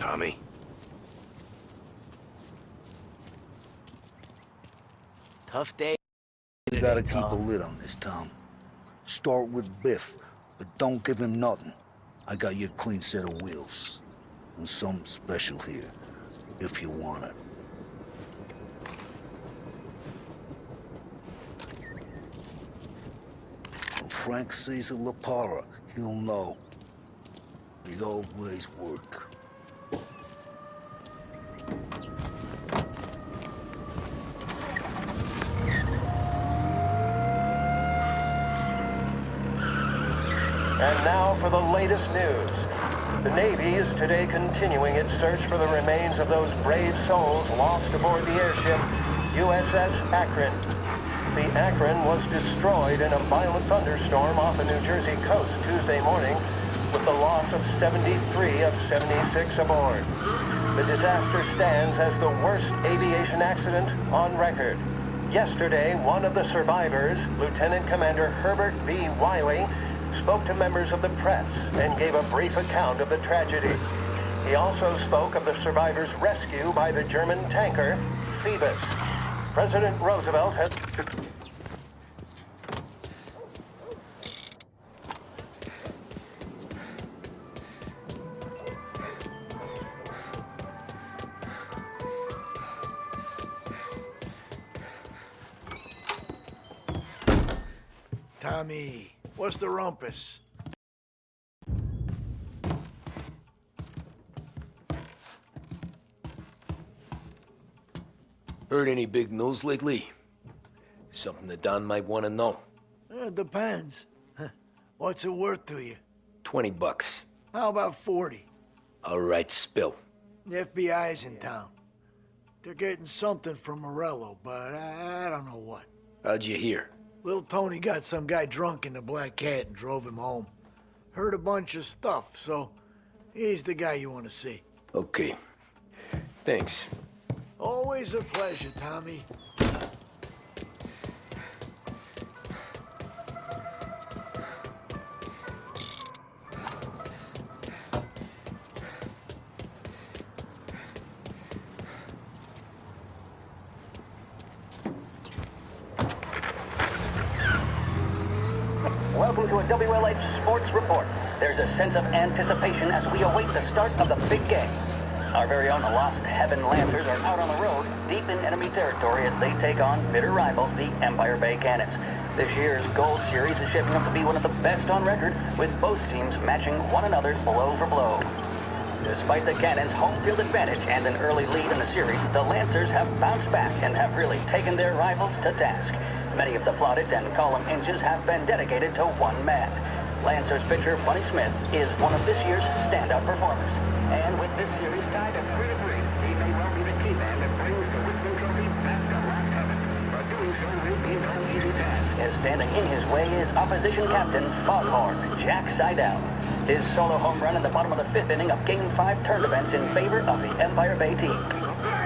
Tommy. Tough day. You gotta keep a lid on this, Tom. Start with Biff, but don't give him nothing. I got you a clean set of wheels. And something special here, if you want it. When Frank sees a La Parra, he'll know. The old ways work. And now for the latest news. The Navy is today continuing its search for the remains of those brave souls lost aboard the airship USS Akron. The Akron was destroyed in a violent thunderstorm off the New Jersey coast Tuesday morning, with the loss of 73 of 76 aboard. The disaster stands as the worst aviation accident on record. Yesterday, one of the survivors, Lieutenant Commander Herbert V. Wiley, spoke to members of the press and gave a brief account of the tragedy. He also spoke of the survivors' rescue by the German tanker, Phoebus. President Roosevelt had... Tommy, what's the rumpus? Heard any big news lately? Something that Don might want to know. It depends. What's it worth to you? $20. How about 40? All right, spill. The FBI's in town. They're getting something from Morello, but I don't know what. How'd you hear? Little Tony got some guy drunk in the Black Cat and drove him home. Heard a bunch of stuff, so he's the guy you want to see. Okay. Thanks. Always a pleasure, Tommy. Welcome to a WLH Sports Report. There's a sense of anticipation as we await the start of the big game. Our very own Lost Heaven Lancers are out on the road, deep in enemy territory as they take on bitter rivals, the Empire Bay Cannons. This year's Gold Series is shaping up to be one of the best on record, with both teams matching one another blow for blow. Despite the Cannons' home field advantage and an early lead in the series, the Lancers have bounced back and have really taken their rivals to task. Many of the plaudits and column inches have been dedicated to one man. Lancers pitcher Bunny Smith is one of this year's standout performers. And with this series tied at 3-3, he may well be the key man that brings the Wisdom Trophy back to Lost Heaven. But doing so will be no easy task, as standing in his way is opposition captain Foghorn Jack Seidel. His solo home run in the bottom of the fifth inning of Game 5 turn events in favor of the Empire Bay team.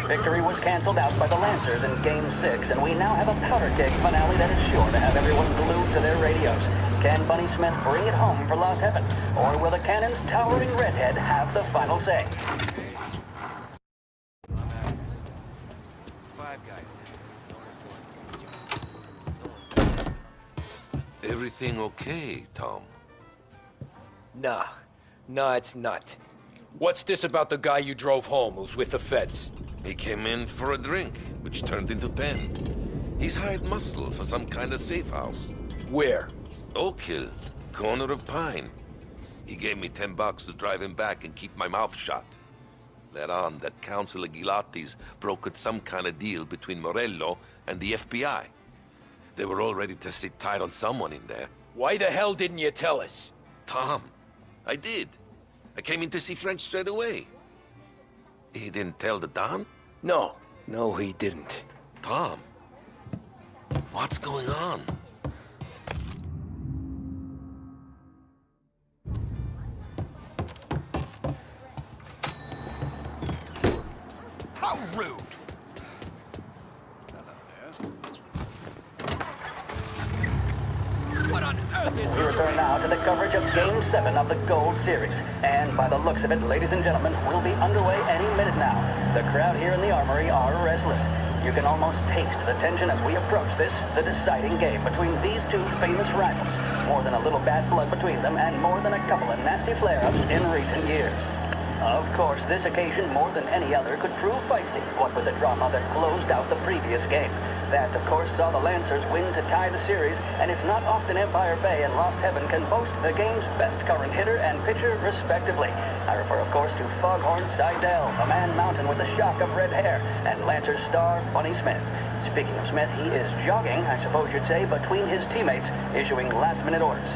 Victory was canceled out by the Lancers in Game 6, and we now have a powder keg finale that is sure to have everyone glued to their radios. Can Bunny Smith bring it home for Lost Heaven, or will the Cannon's towering redhead have the final say? Everything okay, Tom? Nah, it's not. What's this about the guy you drove home who's with the feds? He came in for a drink, which turned into 10. He's hired muscle for some kind of safe house. Where? Oak Hill, corner of Pine. He gave me $10 to drive him back and keep my mouth shut. Let on that Councilor Gilatti's brokered some kind of deal between Morello and the FBI. They were all ready to sit tight on someone in there. Why the hell didn't you tell us? Tom, I did. I came in to see French straight away. He didn't tell the Don? No, he didn't. Tom, what's going on? How rude! What on earth? We return now to the coverage of Game 7 of the Gold Series. And by the looks of it, ladies and gentlemen, we'll be underway any minute now. The crowd here in the Armory are restless. You can almost taste the tension as we approach this, the deciding game between these two famous rivals. More than a little bad blood between them, and more than a couple of nasty flare-ups in recent years. Of course, this occasion, more than any other, could prove feisty, what with the drama that closed out the previous game. That, of course, saw the Lancers win to tie the series, and it's not often Empire Bay and Lost Heaven can boast the game's best current hitter and pitcher, respectively. I refer, of course, to Foghorn Seidel, a man mountain with a shock of red hair, and Lancers star Bunny Smith. Speaking of Smith, he is jogging, I suppose you'd say, between his teammates, issuing last-minute orders.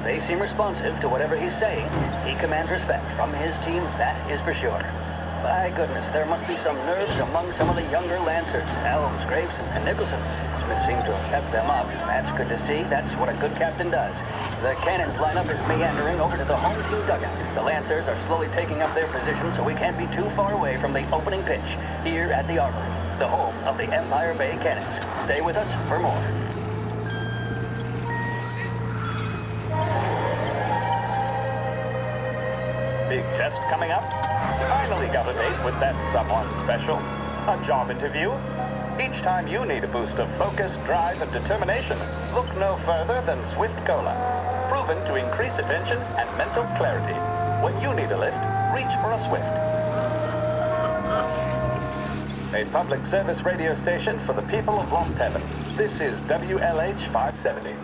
They seem responsive to whatever he's saying. He commands respect from his team, that is for sure. By goodness, there must be some nerves among some of the younger Lancers. Elms, Graves, and Nicholson. Smith seemed to have kept them up. That's good to see. That's what a good captain does. The Cannons lineup is meandering over to the home team dugout. The Lancers are slowly taking up their position, so we can't be too far away from the opening pitch here at the Armory, the home of the Empire Bay Cannons. Stay with us for more. Big test coming up. Finally got a date with that someone special. A job interview. Each time you need a boost of focus, drive, and determination, look no further than Swift Cola. Proven to increase attention and mental clarity. When you need a lift, reach for a Swift. A public service radio station for the people of Lost Heaven. This is WLH 570.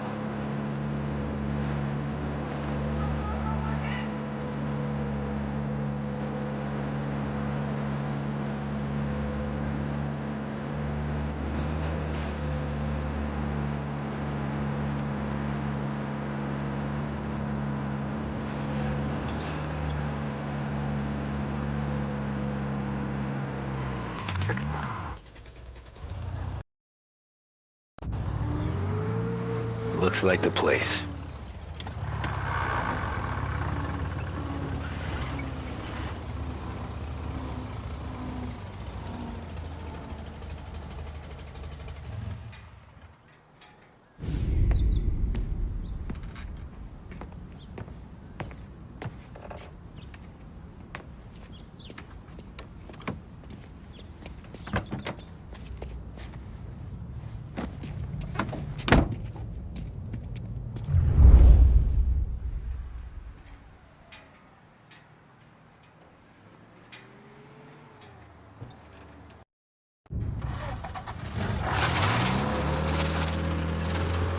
Looks like the place.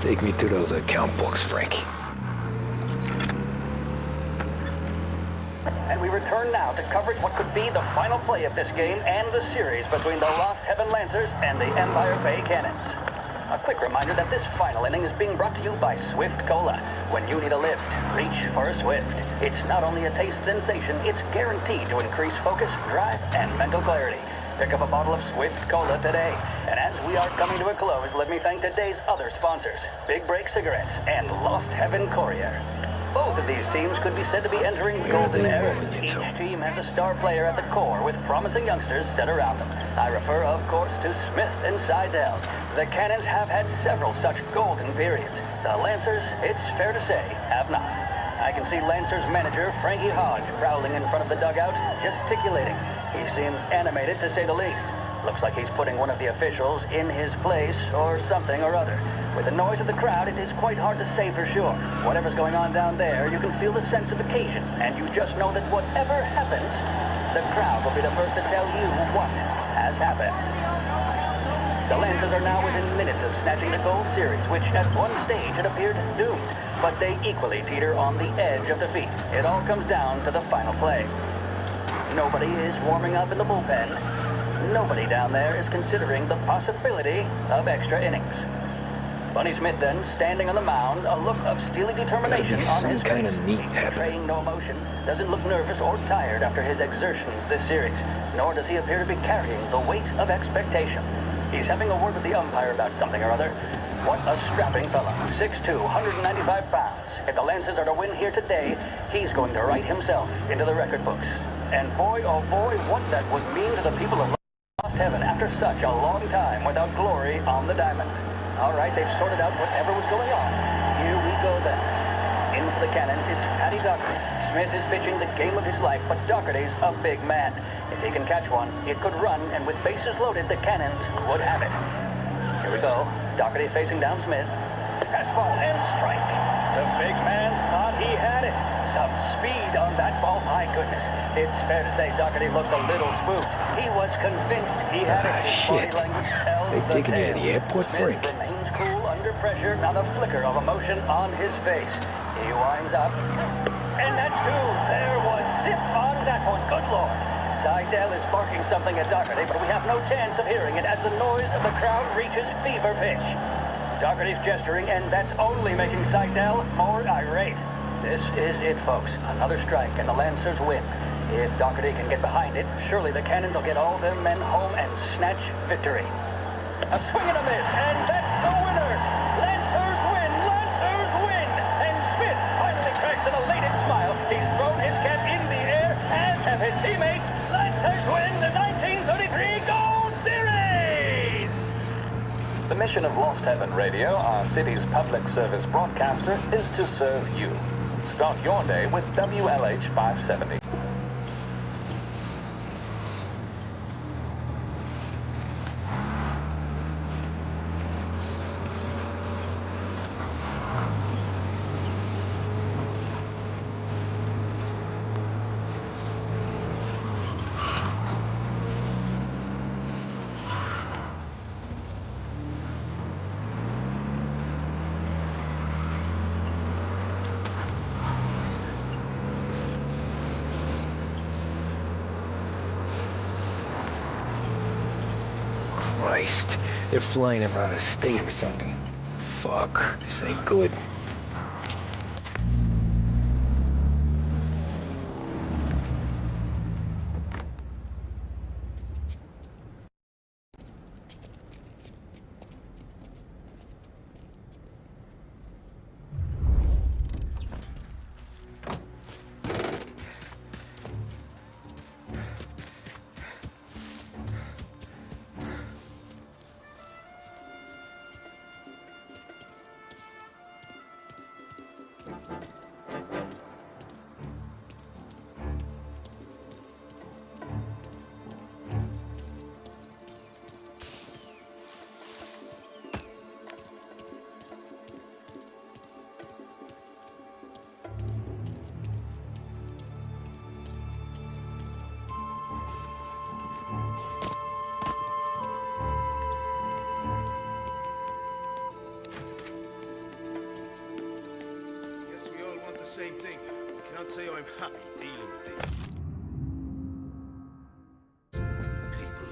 Take me to those account books, Frank. And we return now to coverage what could be the final play of this game and the series between the Lost Heaven Lancers and the Empire Bay Cannons. A quick reminder that this final inning is being brought to you by Swift Cola. When you need a lift, reach for a Swift. It's not only a taste sensation, it's guaranteed to increase focus, drive, and mental clarity. Pick up a bottle of Swift Cola today. And as we are coming to a close, let me thank today's other sponsors, Big Break Cigarettes and Lost Heaven Courier. Both of these teams could be said to be entering golden eras. Each team has a star player at the core with promising youngsters set around them. I refer, of course, to Smith and Seidel. The Cannons have had several such golden periods. The Lancers, it's fair to say, have not. I can see Lancers manager Frankie Hodge prowling in front of the dugout, gesticulating. He seems animated, to say the least. Looks like he's putting one of the officials in his place, or something or other. With the noise of the crowd, it is quite hard to say for sure. Whatever's going on down there, you can feel the sense of occasion, and you just know that whatever happens, the crowd will be the first to tell you what has happened. The Lancers are now within minutes of snatching the Gold Series, which at one stage had appeared doomed, but they equally teeter on the edge of defeat. It all comes down to the final play. Nobody is warming up in the bullpen. Nobody down there is considering the possibility of extra innings. Bunny Smith then, standing on the mound, a look of steely determination on his face. He's betraying no emotion, doesn't look nervous or tired after his exertions this series, nor does he appear to be carrying the weight of expectation. He's having a word with the umpire about something or other. What a strapping fellow, 6'2", 195 pounds. If the Lancers are to win here today, he's going to write himself into the record books. And boy, oh boy, what that would mean to the people of Lost Heaven after such a long time without glory on the diamond. All right, they've sorted out whatever was going on. Here we go then. then. In for the cannons, it's Paddy Doherty. Smith is pitching the game of his life, but Doherty's a big man. If he can catch one, it could run, and with bases loaded, the cannons would have it. Here we go. Doherty facing down Smith. Fastball and strike. The big man thought he had it. Some speed on that ball, my goodness. It's fair to say Doherty looks a little spooked. He was convinced he had it. His shit. body language tells They the taking you to tale. the airport, Smith Frank? remains cool under pressure, not a flicker of emotion on his face. He winds up. And that's two. There was zip on that one. Good Lord. Seidel is barking something at Doherty, but we have no chance of hearing it as the noise of the crowd reaches fever pitch. Doherty's gesturing, and that's only making Seidel more irate. This is it, folks. Another strike, and the Lancers win. If Doherty can get behind it, surely the Cannons will get all their men home and snatch victory. A swing and a miss, and that's the winners! Lancers win! Lancers win! And Smith finally cracks an elated smile. He's thrown his cap in the air, as have his teammates. Lancers win the 1933 Gold Series! The mission of Lost Heaven Radio, our city's public service broadcaster, is to serve you. Start your day with WLH 570. Christ, they're flying him out of state or something. Fuck, this ain't good. Same thing. I can't say I'm happy dealing with these people.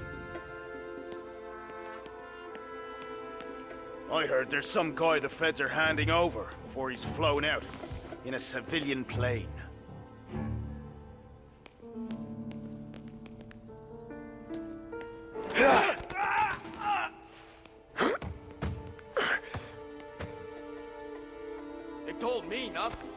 I heard there's some guy the feds are handing over before he's flown out in a civilian plane. They told me nothing.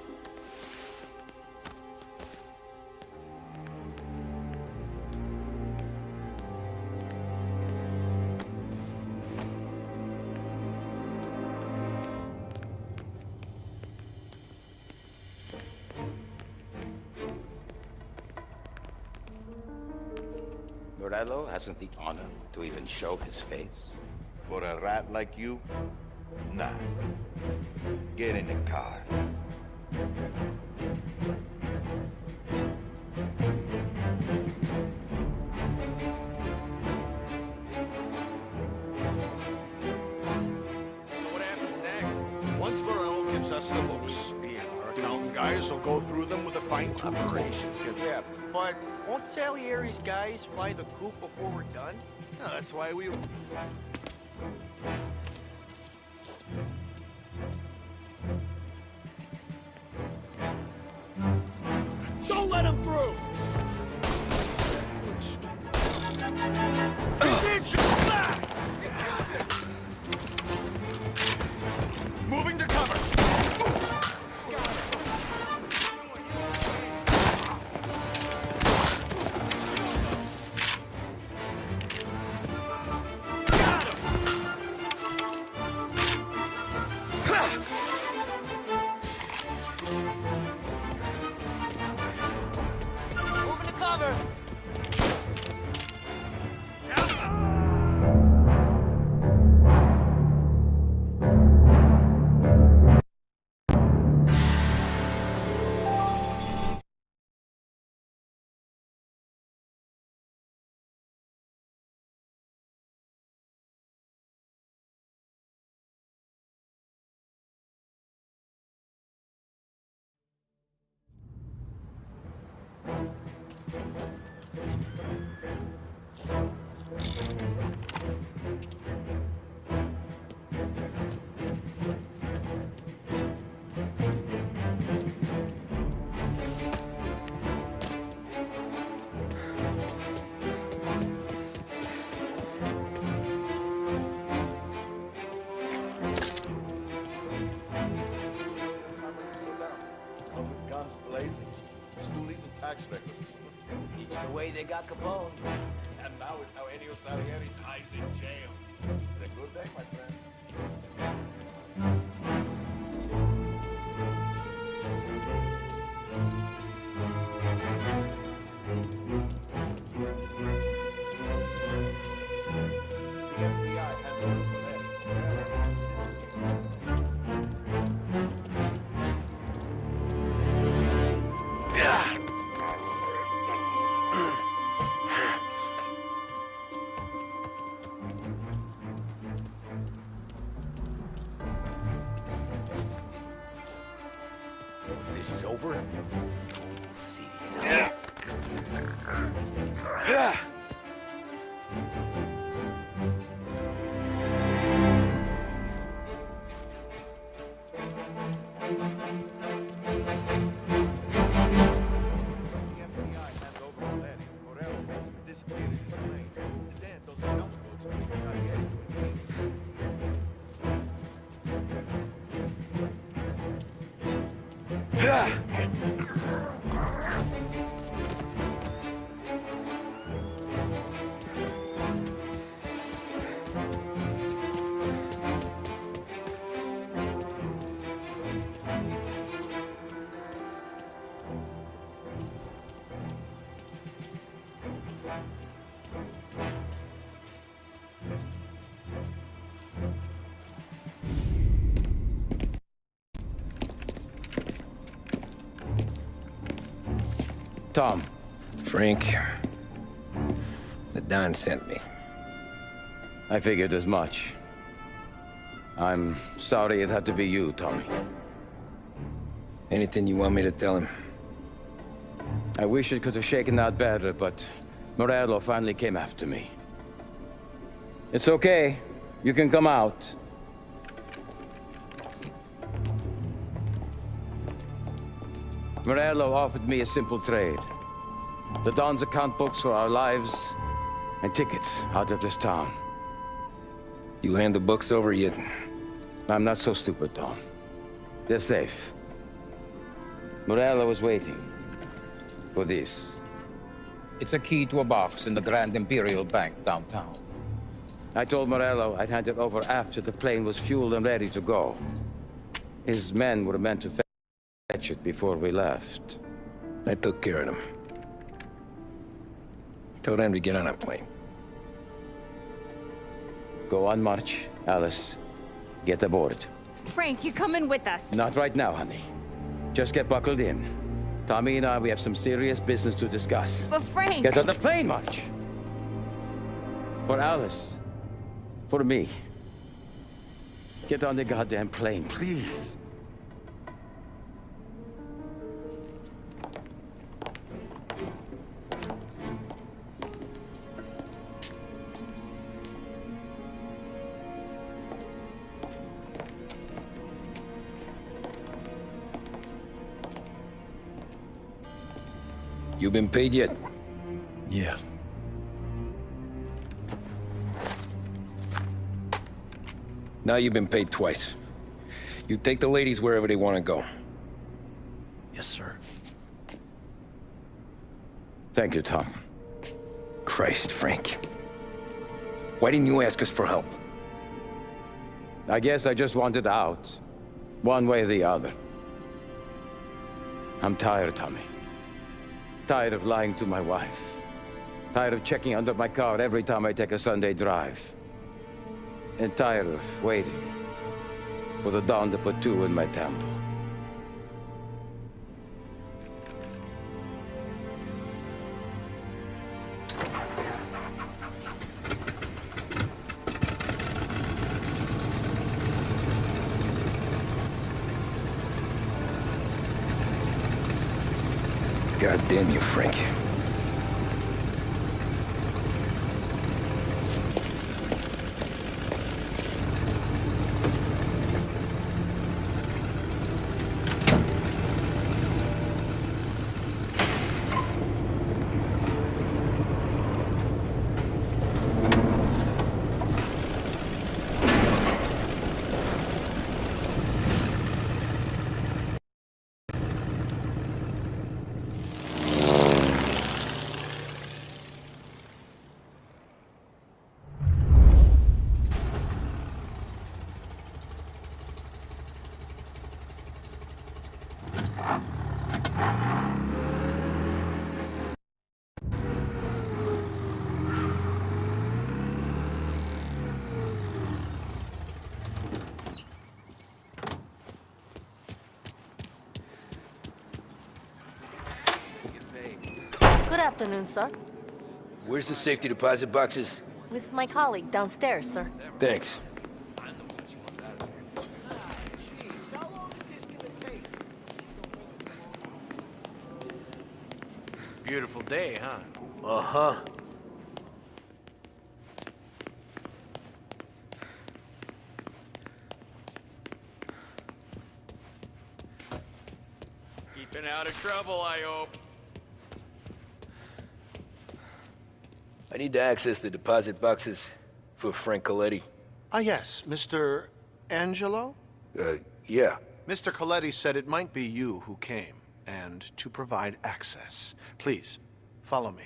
Morello hasn't the honor to even show his face. For a rat like you? Nah. Get in the car. So what happens next? Once Morello gives us the books, our accountant guys will go through them with a fine-tooth comb. Yeah, but won't Salieri's guys fly the coop before we're done? No, that's why we... Don't let him through! He's injured! Moving to cover! records. It's the way they got Capone. And now is how Ennio Salieri hides in jail. It's a good day, my friend. The FBI has orders for that. Once this is over, the whole city's ours. The FBI hands over to Lenny. Morello has him disappeared in his plane. And then those gunboats bring Salieri to escape. Tom. Frank, the Don sent me. I figured as much. I'm sorry it had to be you, Tommy. Anything you want me to tell him? I wish it could have shaken out better, but Morello finally came after me. It's okay. You can come out. Morello offered me a simple trade. The Don's account books for our lives and tickets out of this town. You hand the books over yet? I'm not so stupid, Tom. They're safe. Morello was waiting for this. It's a key to a box in the Grand Imperial Bank downtown. I told Morello I'd hand it over after the plane was fueled and ready to go. His men were meant to fetch it before we left. I took care of them. Told them to get on a plane. Go on, March. Alice, get aboard. Frank, you're coming with us. Not right now, honey. Just get buckled in. Tommy and I, we have some serious business to discuss. But Frank... Get on the plane, March! For Alice. For me. Get on the goddamn plane, please. You been paid yet? Yeah. Now you've been paid twice. You take the ladies wherever they want to go. Yes, sir. Thank you, Tom. Christ, Frank. Why didn't you ask us for help? I guess I just wanted out. One way or the other. I'm tired, Tommy. Tired of lying to my wife. Tired of checking under my car every time I take a Sunday drive. And tired of waiting for the dawn to put two in my temple. God damn you, Frank. afternoon, sir. Where's the safety deposit boxes? With my colleague downstairs, sir. Thanks. Beautiful day, huh? Uh-huh. Keeping out of trouble, I hope. I need to access the deposit boxes for Frank Coletti. Ah, yes, Mr. Angelo? Yeah. Mr. Coletti said it might be you who came, and to provide access. Please, follow me.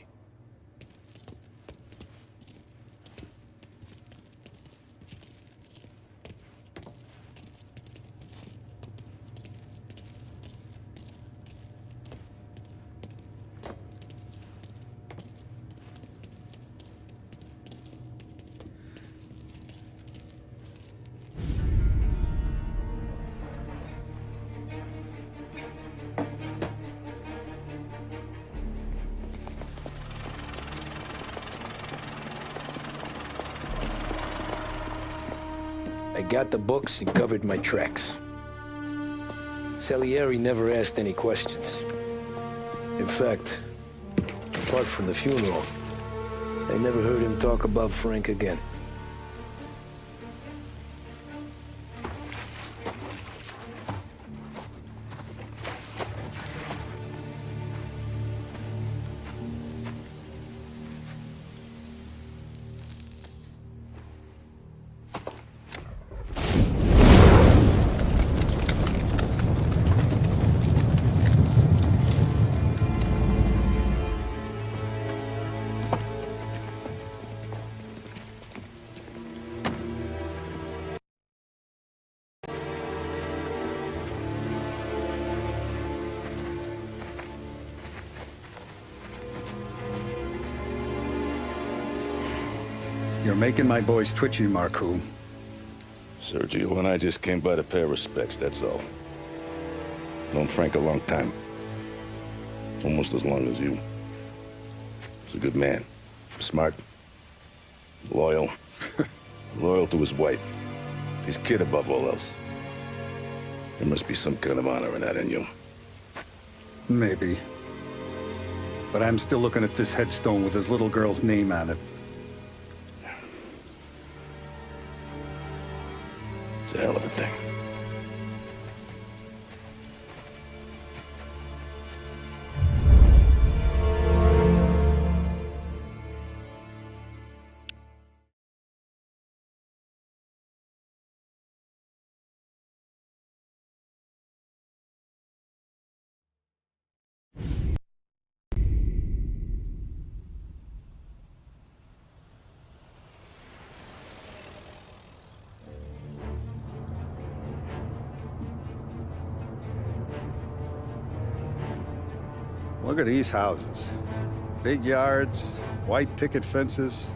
I got the books and covered my tracks. Salieri never asked any questions. In fact, apart from the funeral, I never heard him talk about Frank again. You're making my boys twitchy, Marcoux. Sergio and I just came by to pay our respects, that's all. Known Frank a long time. Almost as long as you. He's a good man. Smart. Loyal. Loyal to his wife. His kid above all else. There must be some kind of honor in that in you. Maybe. But I'm still looking at this headstone with his little girl's name on it. It's a hell of a thing. Look at these houses. Big yards, white picket fences.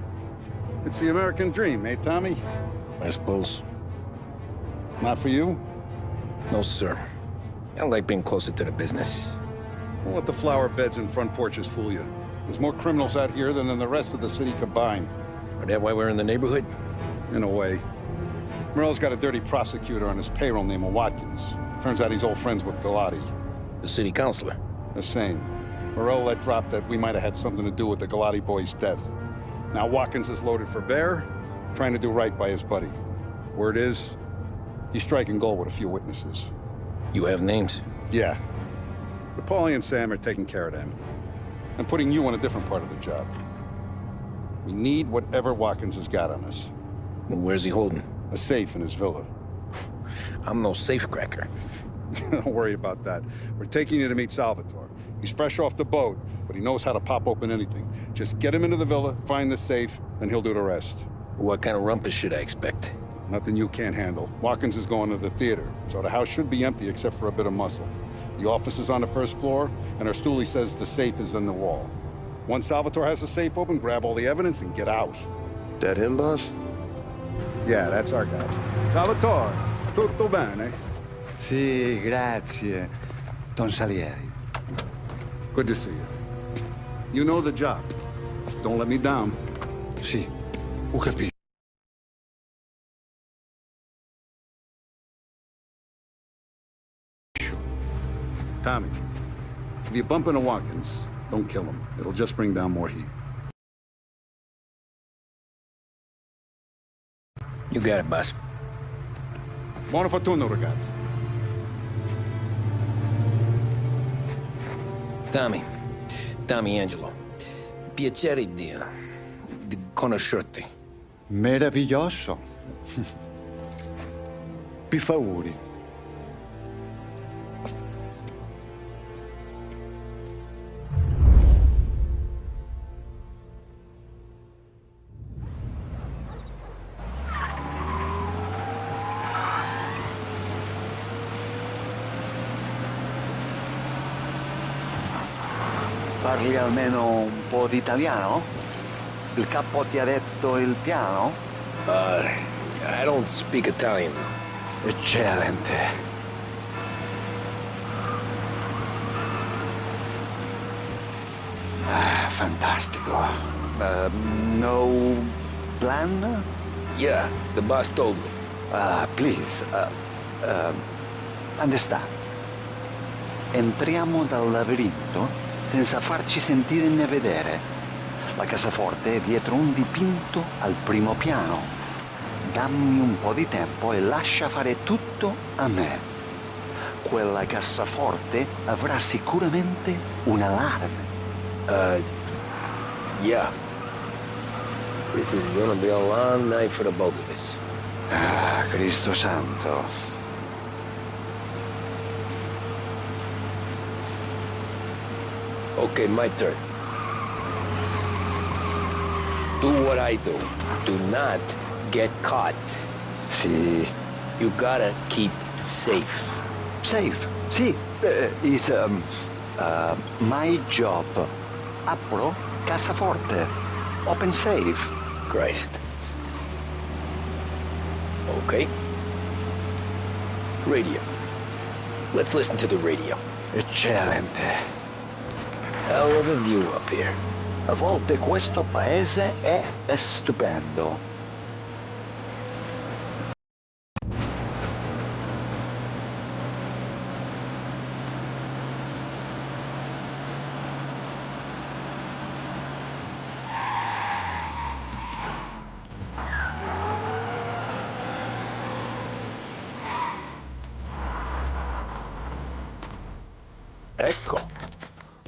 It's the American dream, eh, Tommy? I suppose. Not for you? No, sir. I like being closer to the business. Don't let the flower beds and front porches fool you. There's more criminals out here than in the rest of the city combined. Are that why we're in the neighborhood? In a way. Merle's got a dirty prosecutor on his payroll named Watkins. Turns out he's old friends with Galati. The city councilor? The same. Morello let drop that we might have had something to do with the Galati boy's death. Now Watkins is loaded for bear, trying to do right by his buddy. Word is, he's striking gold with a few witnesses. You have names? Yeah. But Paulie and Sam are taking care of them. I'm putting you on a different part of the job. We need whatever Watkins has got on us. Well, where's he holding? A safe in his villa. I'm no safecracker. Don't worry about that. We're taking you to meet Salvatore. He's fresh off the boat, but he knows how to pop open anything. Just get him into the villa, find the safe, and he'll do the rest. What kind of rumpus should I expect? Nothing you can't handle. Watkins is going to the theater, so the house should be empty except for a bit of muscle. The office is on the first floor, and our stoolie says the safe is in the wall. Once Salvatore has the safe open, grab all the evidence and get out. That him, boss? Yeah, that's our guy. Salvatore, tutto bene? Sì, grazie, Don Salieri. Good to see you. You know the job. Don't let me down. Sì, ho capito. Tommy, if you bump into Watkins, don't kill him. It'll just bring down more heat. You got it, boss. Buona fortuna, ragazzi. Tommy Angelo. Piacere di conoscerti. Meraviglioso. Per favore. Parli almeno un po' di italiano? Il capo ti ha detto il piano? I don't speak Italian. Eccellente. Fantastico. No plan? Yeah, the boss told me. Please, understand. Entriamo dal labirinto senza farci sentire né vedere. La cassaforte è dietro un dipinto al primo piano. Dammi un po' di tempo e lascia fare tutto a me. Quella cassaforte avrà sicuramente un allarme. Yeah. This is gonna be a long night for the both of us. Cristo santo. Okay, my turn. Do what I do. Do not get caught. Sì. You gotta keep safe. Safe? Sì. Is my job. Apro cassaforte. Open safe. Christ. Okay. Radio. Let's listen to the radio. Eccellente. Hell of a view up here. A volte questo paese è stupendo. Ecco,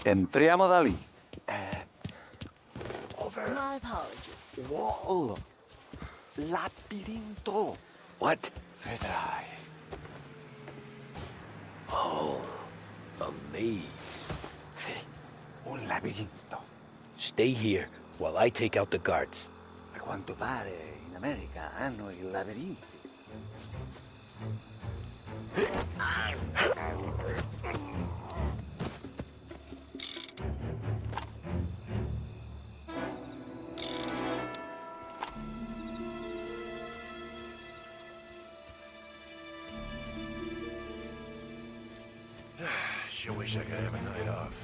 entriamo da lì. My apologies. Wall. Labirinto. What? Vedrai. Oh, a maze. Sì, un labirinto. Stay here while I take out the guards. A quanto pare in America hanno i labirinti. Sure wish I could have a night off.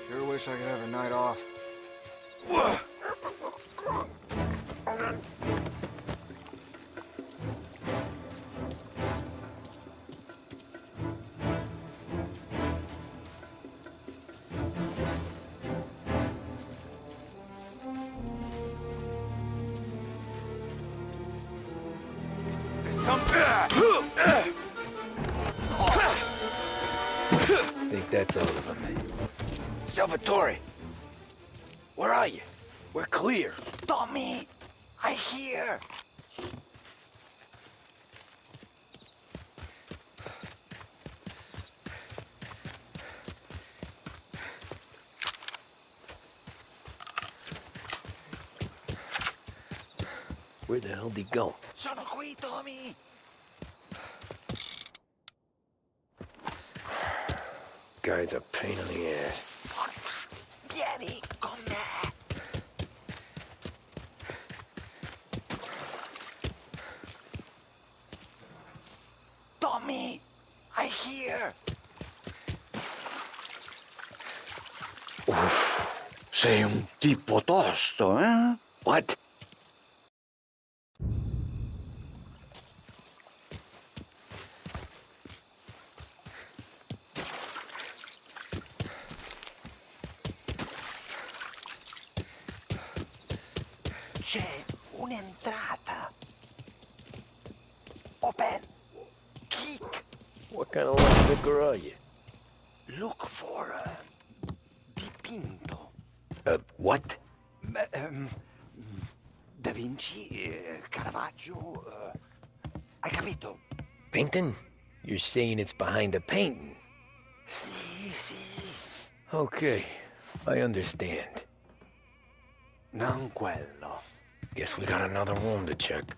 Sure wish I could have a night off. I think that's all of them. Salvatore! Where are you? We're clear. Tommy, I hear. Where the hell did he go? Sono qui, Tommy. Guy's a pain in the ass. Forza, vieni con me. Tommy, I hear. Sei un tipo tosto, eh? What? C'è un'entrata. Open. Kick. What kind of lockpicker are you? Look for dipinto. What? Da Vinci, Caravaggio. Hai capito? Painting? You're saying it's behind the painting? Sì, sì. Okay, I understand. Non quello. Guess we got another room to check.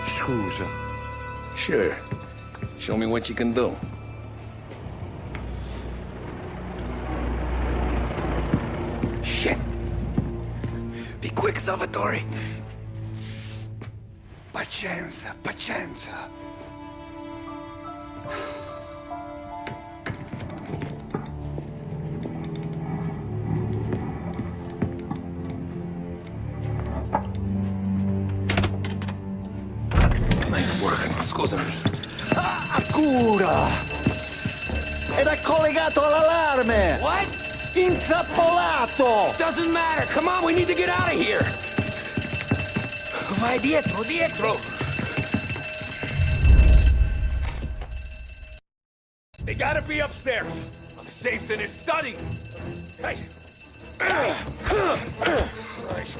Scusa. Sure. Show me what you can do. Shit. Be quick, Salvatore. Pazienza, pazienza. Nice work, scusami. Cura! Ed è collegato all'allarme! What? Intrappolato! Doesn't matter. Come on, we need to get out of here. Vai dietro, dietro. They gotta be upstairs. The safe's in his study. Hey. Christ.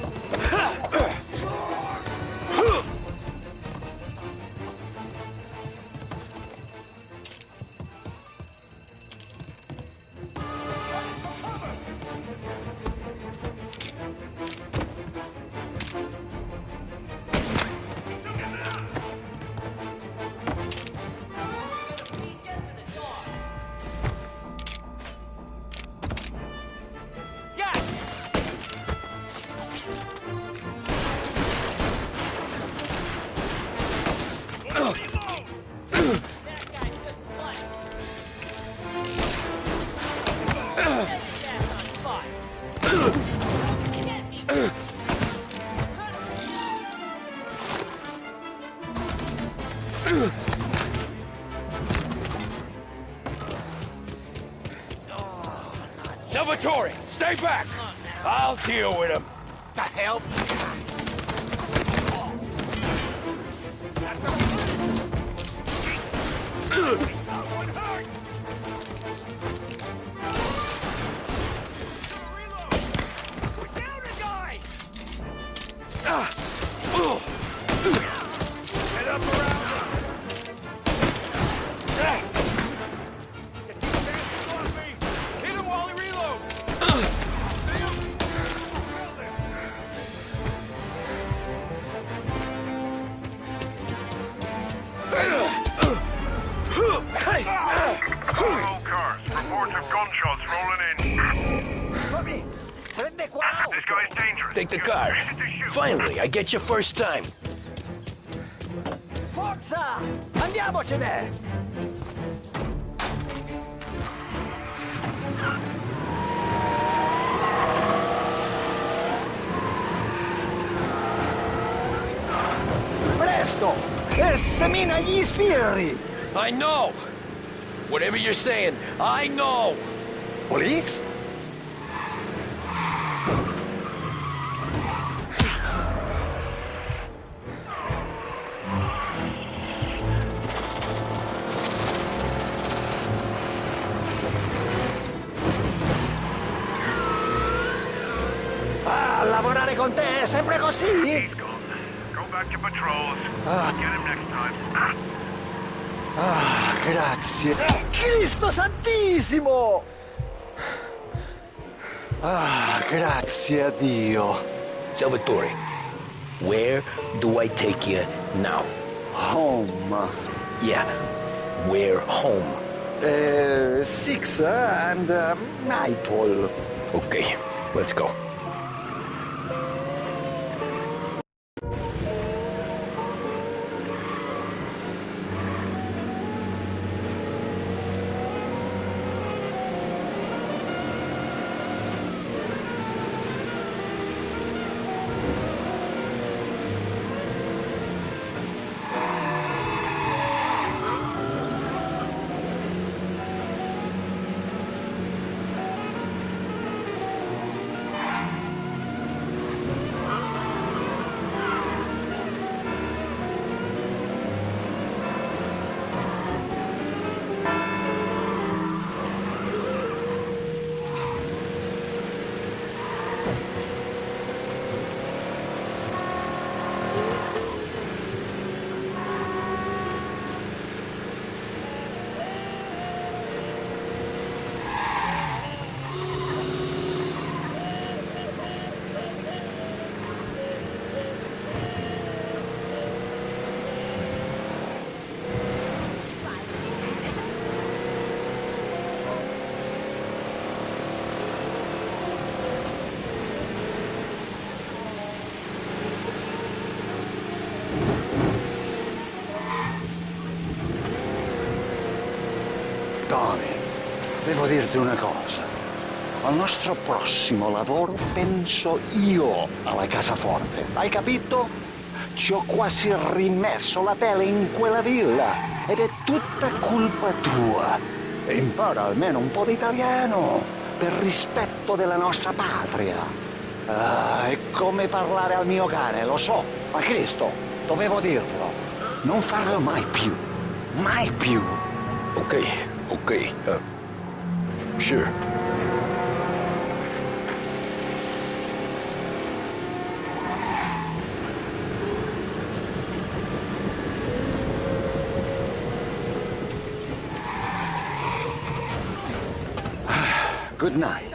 Salvatore, stay back! I'll deal with him. The hell? One hurt! We're down a guy! Head up around him! Get these bastards on me! Hit him while he reloads! See him? All cars. Reports of gunshots rolling in. This guy's dangerous. Take the car. Finally, I get you first time. Forza! Andiamocene! Presto! Semina gli sbirri! I know! Whatever you're saying, I know! Police? Ah, lavorare con te è sempre così? Go back to patrols. Get him next time. Ah, grazie. Cristo Santissimo! Ah, grazie a Dio. Salvatore, where do I take you now? Home. Yeah, where home? 6 and Maple. Okay, let's go. Tony, devo dirti una cosa. Al nostro prossimo lavoro penso io alla cassaforte. Hai capito? Ci ho quasi rimesso la pelle in quella villa ed è tutta colpa tua. E impara almeno un po' di italiano per rispetto della nostra patria. Ah, è come parlare al mio cane, lo so, ma Cristo, dovevo dirlo. Non farlo mai più. Mai più. Okay, okay. Sure. Good night.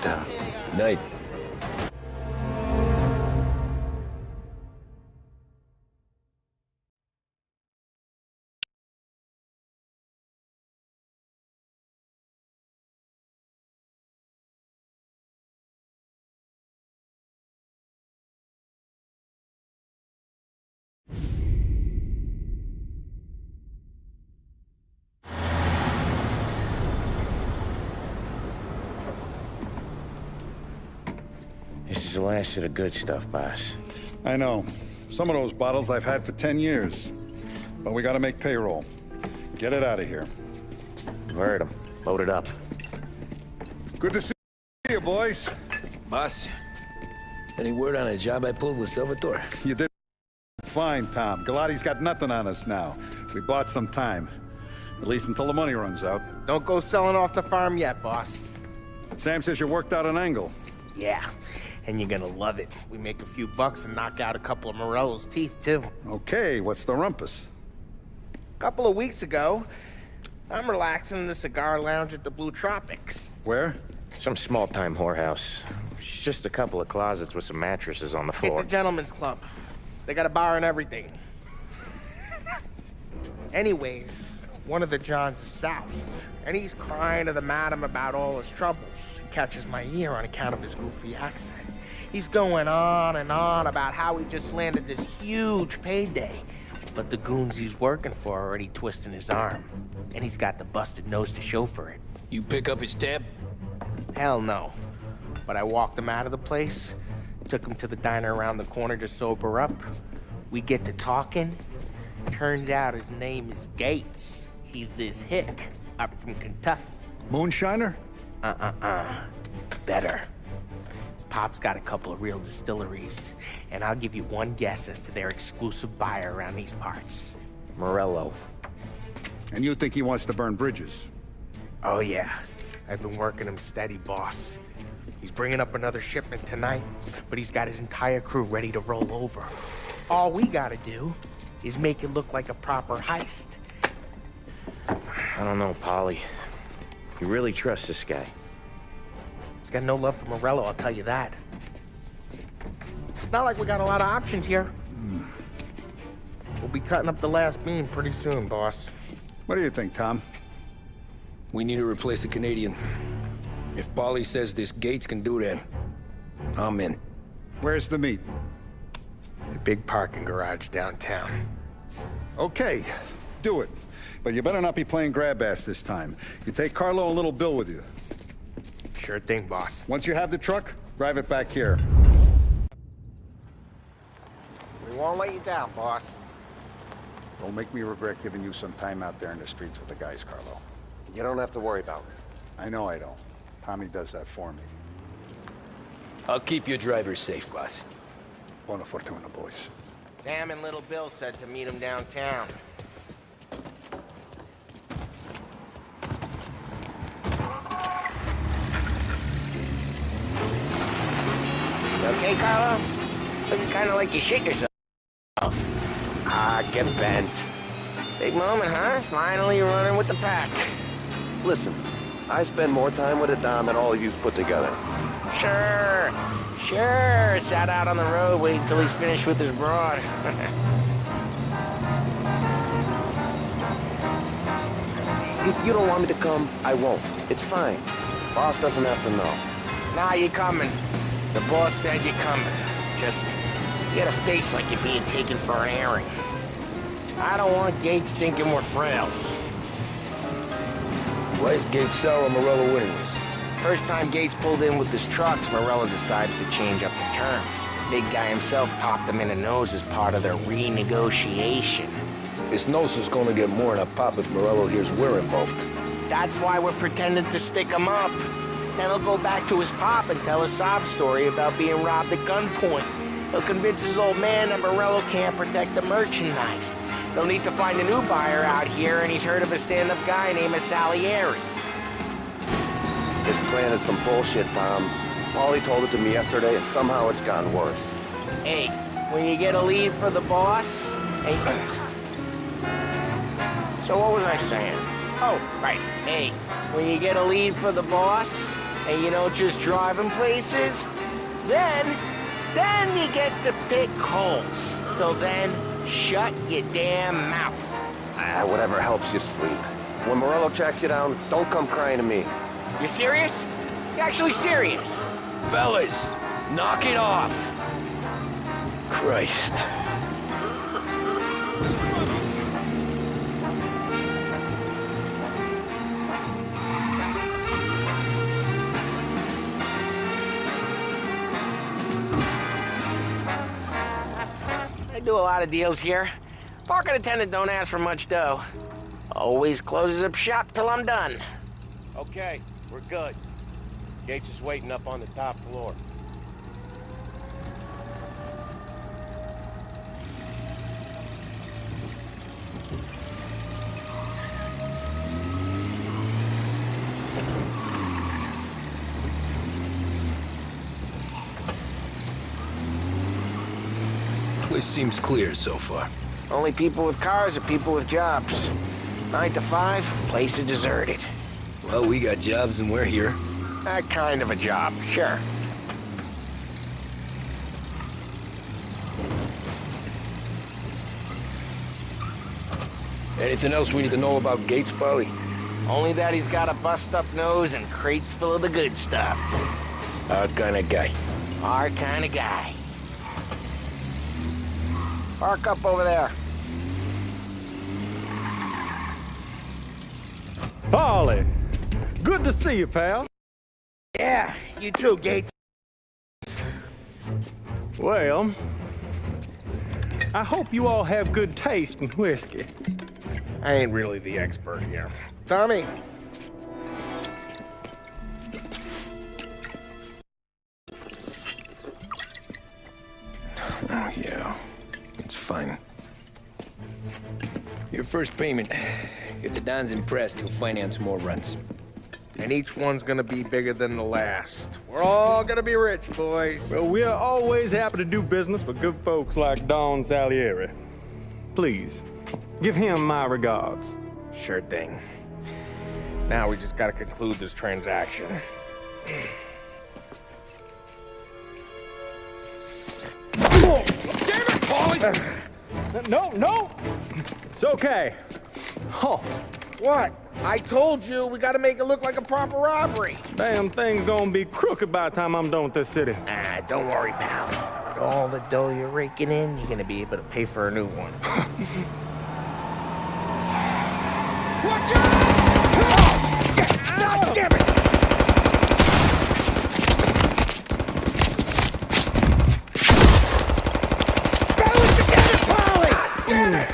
Night. This is the last of the good stuff, boss. I know. Some of those bottles I've had for 10 years. But we gotta make payroll. Get it out of here. Heard him. Load it up. Good to see you, boys. Boss, any word on a job I pulled with Salvatore? You did fine, Tom. Galati's got nothing on us now. We bought some time. At least until the money runs out. Don't go selling off the farm yet, boss. Sam says you worked out an angle. Yeah, and you're gonna love it. We make a few bucks and knock out a couple of Morello's teeth, too. Okay, what's the rumpus? A couple of weeks ago, I'm relaxing in the cigar lounge at the Blue Tropics. Where? Some small-time whorehouse. It's just a couple of closets with some mattresses on the floor. It's a gentleman's club. They got a bar and everything. Anyways, one of the Johns is south, and he's crying to the madam about all his troubles. He catches my ear on account of his goofy accent. He's going on and on about how he just landed this huge payday, but the goons he's working for are already twisting his arm, and he's got the busted nose to show for it. You pick up his tab? Hell no. But I walked him out of the place, took him to the diner around the corner to sober up. We get to talking. Turns out his name is Gates. He's this hick up from Kentucky. Moonshiner? Better. His pop's got a couple of real distilleries, and I'll give you one guess as to their exclusive buyer around these parts. Morello. And you think he wants to burn bridges? Oh yeah. I've been working him steady, boss. He's bringing up another shipment tonight, but he's got his entire crew ready to roll over. All we gotta do is make it look like a proper heist. I don't know, Polly. You really trust this guy? He's got no love for Morello, I'll tell you that. Not like we got a lot of options here. We'll be cutting up the last beam pretty soon, boss. What do you think, Tom? We need to replace the Canadian. If Polly says this Gates can do that, I'm in. Where's the meet? The big parking garage downtown. Okay, do it. But you better not be playing grab ass this time. You take Carlo and Little Bill with you. Sure thing, boss. Once you have the truck, drive it back here. We won't let you down, boss. Don't make me regret giving you some time out there in the streets with the guys, Carlo. You don't have to worry about it. I know I don't. Tommy does that for me. I'll keep your driver safe, boss. Buona fortuna, boys. Sam and Little Bill said to meet him downtown. You okay, Carlo? Looking kind of like you shit yourself. Get bent. Big moment, huh? Finally running with the pack. Listen, I spend more time with a Dom than all of you've put together. Sure. Sat out on the road waiting till he's finished with his broad. If you don't want me to come, I won't. It's fine. Boss doesn't have to know. Nah, you're coming. The boss said you're coming. Just, you got a face like you're being taken for an airing. I don't want Gates thinking we're frails. Why is Gates sour on Morello winning this? First time Gates pulled in with his trucks, Morello decided to change up the terms. The big guy himself popped him in the nose as part of their renegotiation. His nose is gonna get more than a pop if Morello hears we're involved. That's why we're pretending to stick him up. Then he'll go back to his pop and tell a sob story about being robbed at gunpoint. He'll convince his old man that Morello can't protect the merchandise. They'll need to find a new buyer out here, and he's heard of a stand-up guy named Salieri. This plan is some bullshit, Tom. Paulie told it to me yesterday, and somehow it's gotten worse. Hey, when you get a lead for the boss... Hey... So what was I saying? Oh, right. Hey, when you get a lead for the boss, and you don't just drive him places, then you get to pick holes. So then, shut your damn mouth. Whatever helps you sleep. When Morello tracks you down, don't come crying to me. You serious? You actually serious? Fellas, knock it off. Christ. I do a lot of deals here. Parking attendant don't ask for much dough. Always closes up shop till I'm done. Okay, we're good. Gates is waiting up on the top floor. Place seems clear so far. Only people with cars are people with jobs. 9 to 5, place is deserted. Well, we got jobs and we're here. That kind of a job, sure. Anything else we need to know about Gates, Paulie? Only that he's got a bust-up nose and crates full of the good stuff. Our kind of guy. Our kind of guy. Park up over there. Paulie, good to see you, pal. Yeah, you too, Gates. Well, I hope you all have good taste in whiskey. I ain't really the expert here. Tommy. Oh, yeah. It's fine. Your first payment. If the Don's impressed, he'll finance more runs. And each one's gonna be bigger than the last. We're all gonna be rich, boys. Well, we are always happy to do business with good folks like Don Salieri. Please, give him my regards. Sure thing. Now we just gotta conclude this transaction. Oh, damn it, Paulie! No! It's okay. Oh. What? I told you, we gotta make it look like a proper robbery. Damn thing's gonna be crooked by the time I'm done with this city. Ah, don't worry, pal. With all the dough you're raking in, you're gonna be able to pay for a new one. Watch out! God damn it! Balance together, Paulie! Damn it!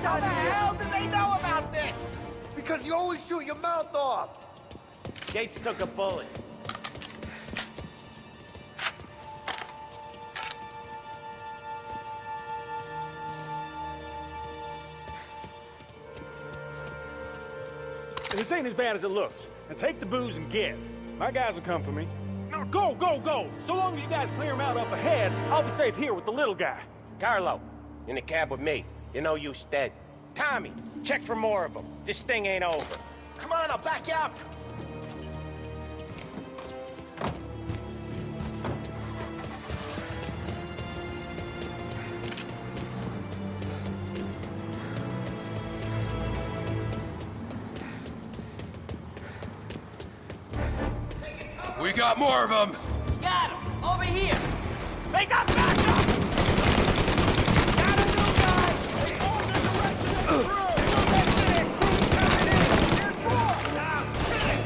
How the hell do they know about this? Because you always shoot your mouth off. Gates took a bullet. This ain't as bad as it looks. Now take the booze and get. My guys will come for me. No, go! So long as you guys clear him out up ahead, I'll be safe here with the little guy. Carlo, in the cab with me. You know you stead. Tommy, check for more of them. This thing ain't over. Come on, I'll back you up. We got more of them. Got him! Over here! They got backup! Got a new guy! They ordered the rest of the crew! Here's more! Now, hit it!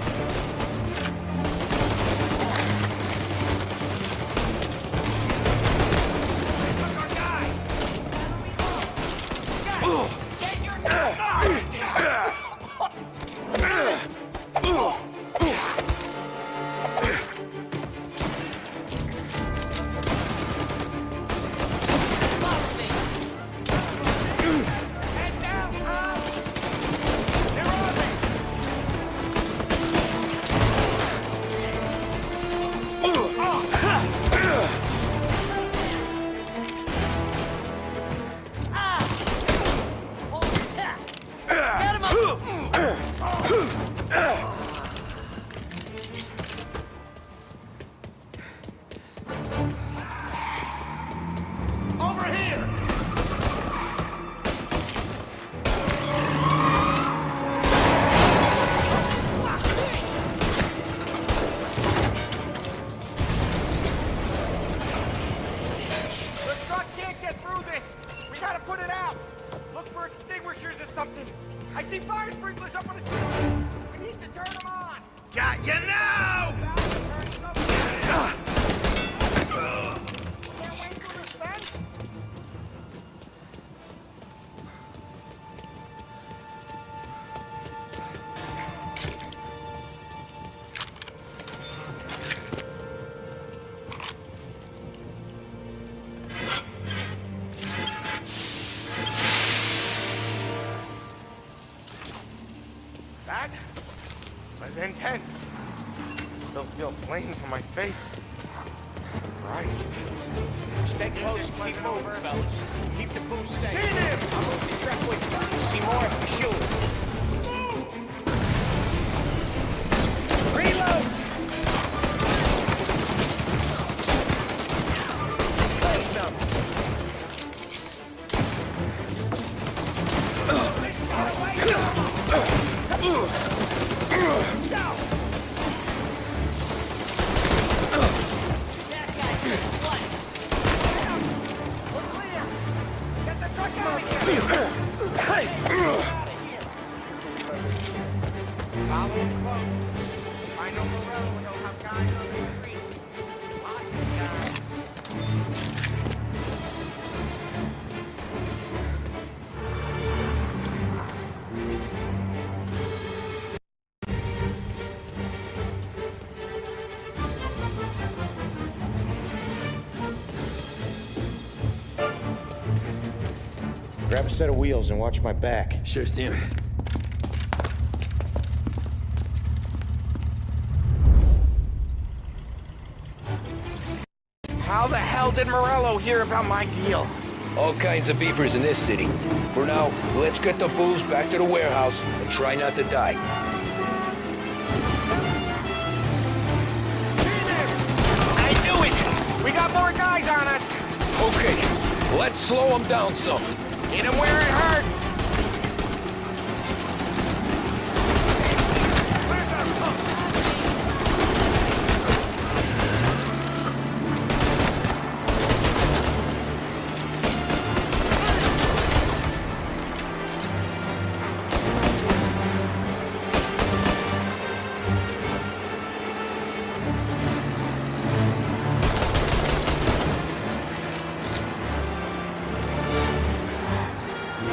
They took our guy! Get your gun! Head down! feel flames on my face. Christ. Stay close, keep moving, fellas. Keep the booth safe. See him! I'll move the truck with you. We'll see more if we shoot. Reload! Place them. Follow him close. If I know Morello, he'll have guys on the streets. Lots of guys. Grab a set of wheels and watch my back. Sure thing. How the hell did Morello hear about my deal? All kinds of beefers in this city. For now, let's get the booze back to the warehouse and try not to die. I knew it! We got more guys on us! Okay, let's slow them down some. Hit him where it hurts! Where's our pump?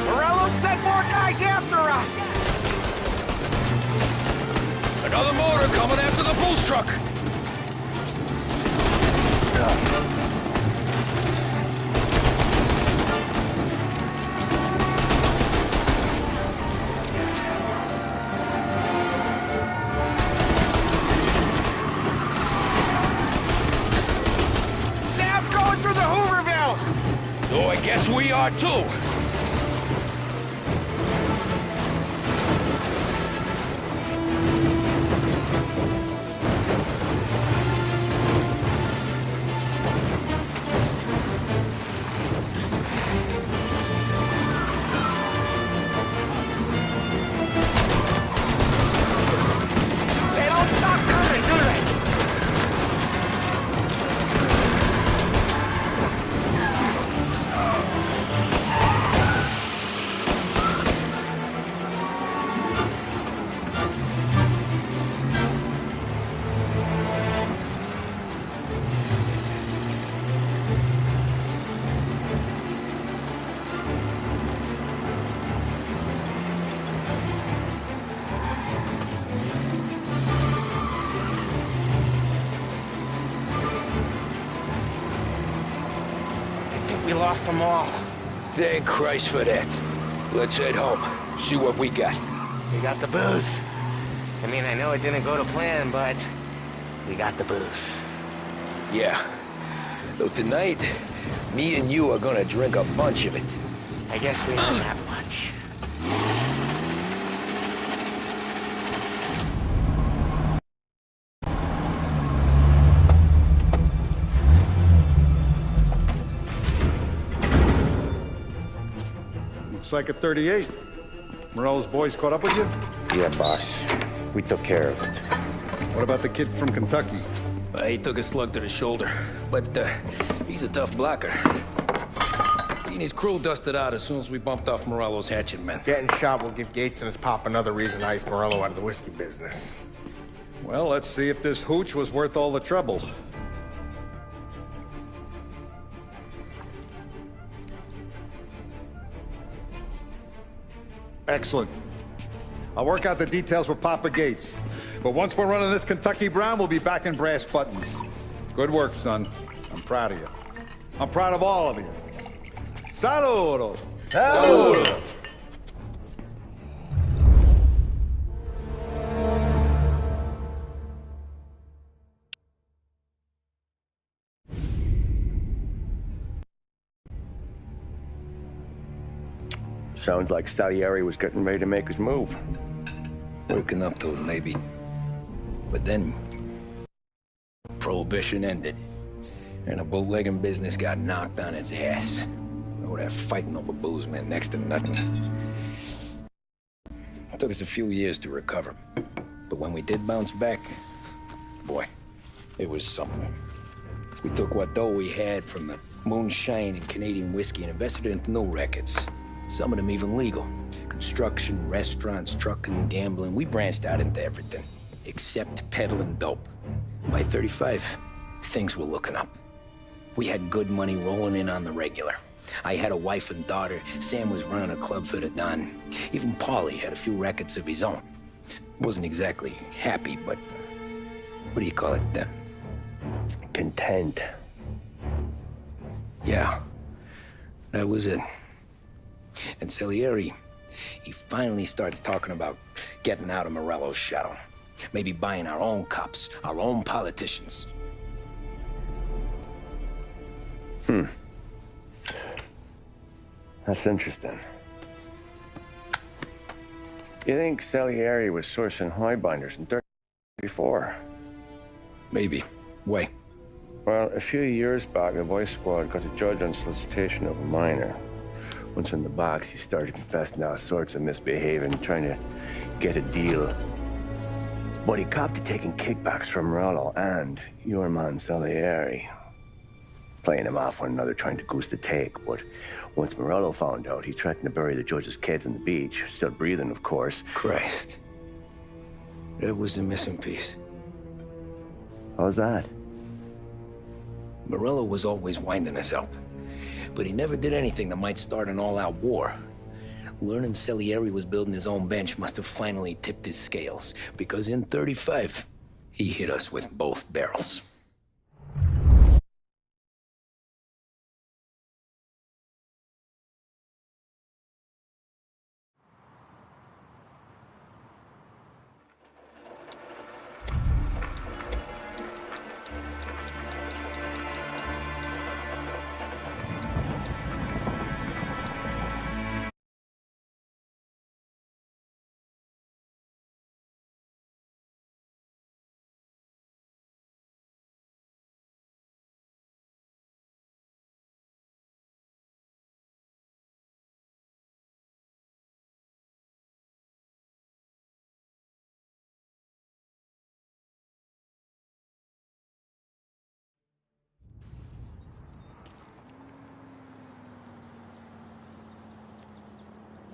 Morello sent more guys after us! Another motor coming after the booze truck. Sam's going through the Hooverville! So I guess we are too. They don't stop coming, do they? I think we lost them all. Thank Christ for that. Let's head home. See what we got. We got the booze. I mean, I know it didn't go to plan, but we got the booze. Yeah. Though tonight, me and you are gonna drink a bunch of it. I guess we don't have much. Looks like a 38. Morello's boys caught up with you? Yeah, boss. We took care of it. What about the kid from Kentucky? He took a slug to the shoulder, but he's a tough blocker. He and his crew dusted out as soon as we bumped off Morello's hatchet men. Getting shot will give Gates and his pop another reason to ice Morello out of the whiskey business. Well, let's see if this hooch was worth all the trouble. Excellent. I'll work out the details with Papa Gates. But once we're running this Kentucky Brown, we'll be back in brass buttons. Good work, son. I'm proud of you. I'm proud of all of you. Saludo! Saludo! Sounds like Salieri was getting ready to make his move. Working up to it, maybe. But then, Prohibition ended, and the bootlegging business got knocked on its ass. Oh, that fighting over booze meant next to nothing. It took us a few years to recover. But when we did bounce back, boy, it was something. We took what dough we had from the moonshine and Canadian whiskey and invested it into new records. Some of them even legal. Construction, restaurants, trucking, gambling. We branched out into everything, except peddling dope. And by 35, things were looking up. We had good money rolling in on the regular. I had a wife and daughter. Sam was running a club for the Don. Even Paulie had a few records of his own. He wasn't exactly happy, but what do you call it? Content. Yeah, that was it. And Salieri, he finally starts talking about getting out of Morello's shadow. Maybe buying our own cops, our own politicians. That's interesting. You think Salieri was sourcing highbinders in 34? Maybe. Why? Well, a few years back, the Vice Squad got a judge on solicitation of a minor. Once in the box, he started confessing all sorts of misbehaving, trying to get a deal. But he copped to taking kickbacks from Morello and your man Salieri. Playing them off one another, trying to goose the take. But once Morello found out, he threatened to bury the judge's kids on the beach. Still breathing, of course. Christ. That was the missing piece. How's that? Morello was always winding us up. But he never did anything that might start an all-out war. Learning Salieri was building his own bench must have finally tipped his scales. Because in 35, he hit us with both barrels.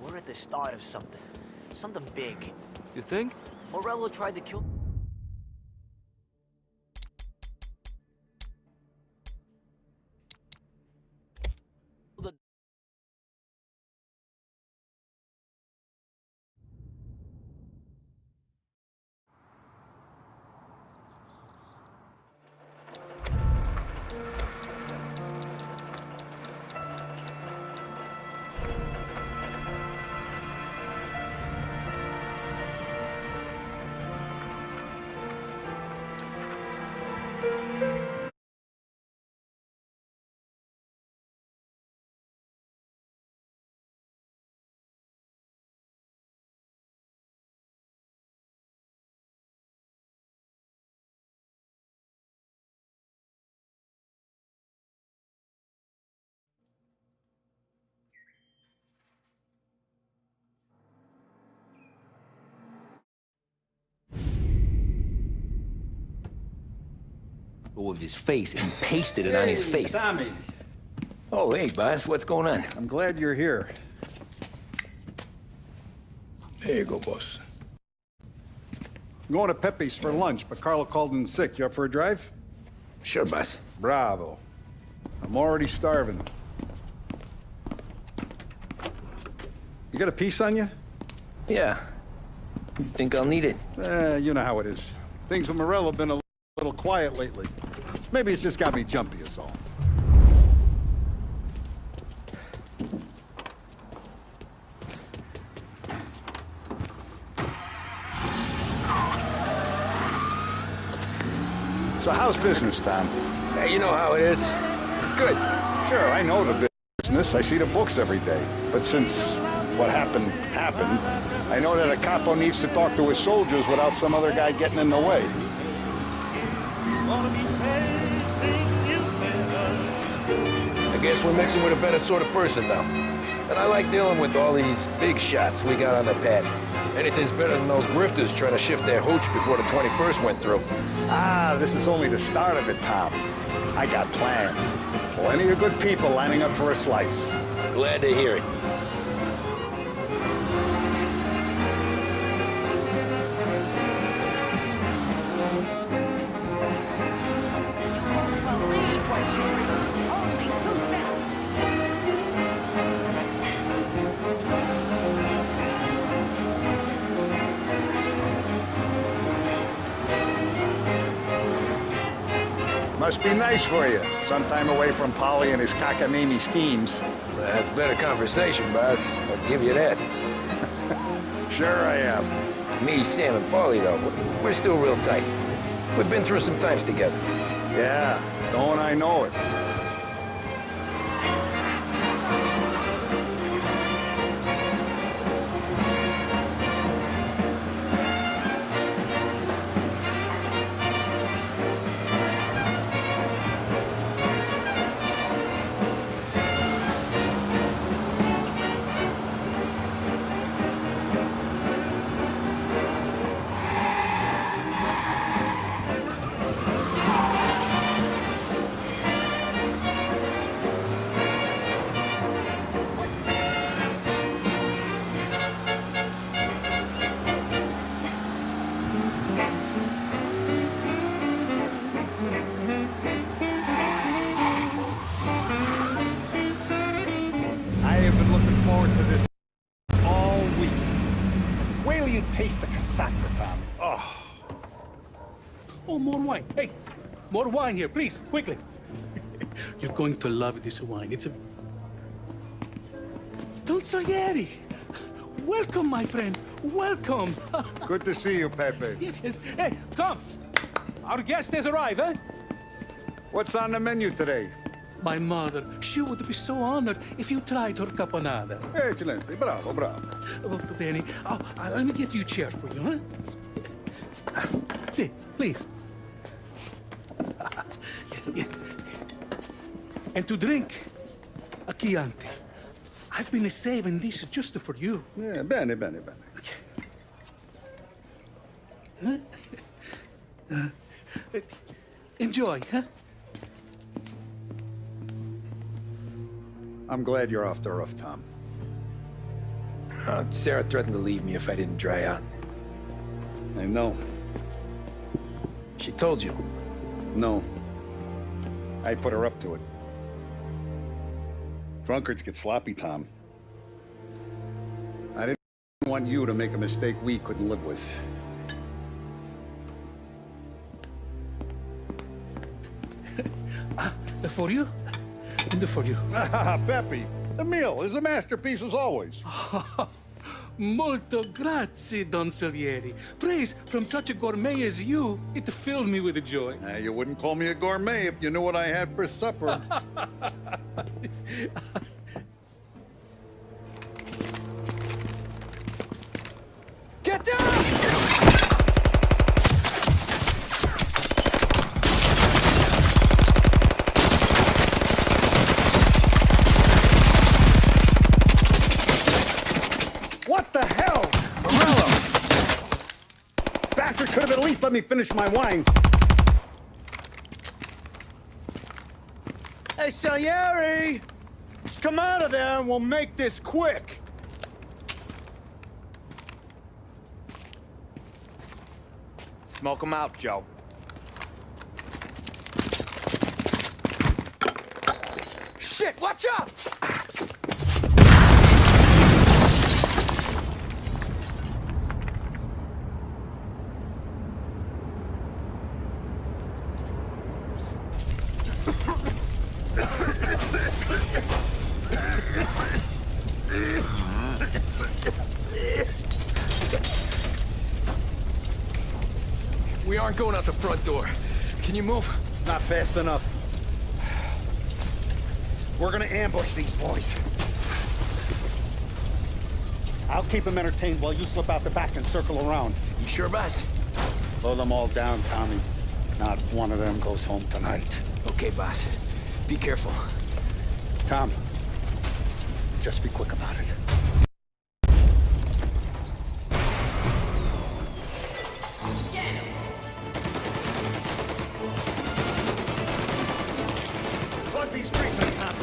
We're at the start of something. Something big. You think? Morello tried to kill... Of his face and pasted it on his face. Tommy. Oh, hey, boss, what's going on? I'm glad you're here. There you go, boss. I'm going to Pepe's for lunch, but Carlo called in sick. You up for a drive? Sure, boss. Bravo. I'm already starving. You got a piece on you? Yeah. You think I'll need it? You know how it is. Things with Morello have been a little quiet lately. Maybe it's just got me jumpy, is all. So how's business, Tom? Yeah, you know how it is. It's good. Sure, I know the business. I see the books every day. But since what happened, happened. I know that a capo needs to talk to his soldiers without some other guy getting in the way. I guess we're mixing with a better sort of person now. And I like dealing with all these big shots we got on the pad. Anything's better than those grifters trying to shift their hooch before the 21st went through. Ah, this is only the start of it, Tom. I got plans. Plenty of good people lining up for a slice. Glad to hear it. Must be nice for you. Sometime away from Polly and his cockamamie schemes. That's better conversation, boss. I'll give you that. Sure I am. Me, Sam, and Paulie, though, we're still real tight. We've been through some times together. Yeah, don't I know it. Taste the casaca, Tom. Oh. Oh, more wine. Hey, more wine here, please, quickly. You're going to love this wine. It's a... Don Salieri. Welcome, my friend. Welcome. Good to see you, Pepe. Yes. Hey, come. Our guest has arrived, eh? What's on the menu today? My mother, she would be so honored if you tried her caponata. Excellent. Bravo, bravo. Molto bene. Oh, let me get you a chair for you, huh? Sit, please. And to drink, a Chianti. I've been saving this just for you. Yeah, bene, bene, bene. Huh? Enjoy, huh? I'm glad you're off the roof, Tom. Sarah threatened to leave me if I didn't dry out. I know. She told you? No. I put her up to it. Drunkards get sloppy, Tom. I didn't want you to make a mistake we couldn't live with. For you? And for you. Pepe, the meal is a masterpiece as always. Molto grazie, Don Salieri. Praise from such a gourmet as you, it filled me with joy. You wouldn't call me a gourmet if you knew what I had for supper. Get down! What the hell? Morello! Bastard could have at least let me finish my wine. Hey, Salieri! Come out of there and we'll make this quick. Smoke 'em out, Joe. Shit, watch out! We aren't going out the front door. Can you move? Not fast enough. We're gonna ambush these boys. I'll keep him entertained while you slip out the back and circle around. You sure, boss? Blow them all down, Tommy. Not one of them goes home tonight. Okay, boss. Be careful. Tom, just be quick about it. Plug these trees in, Tom.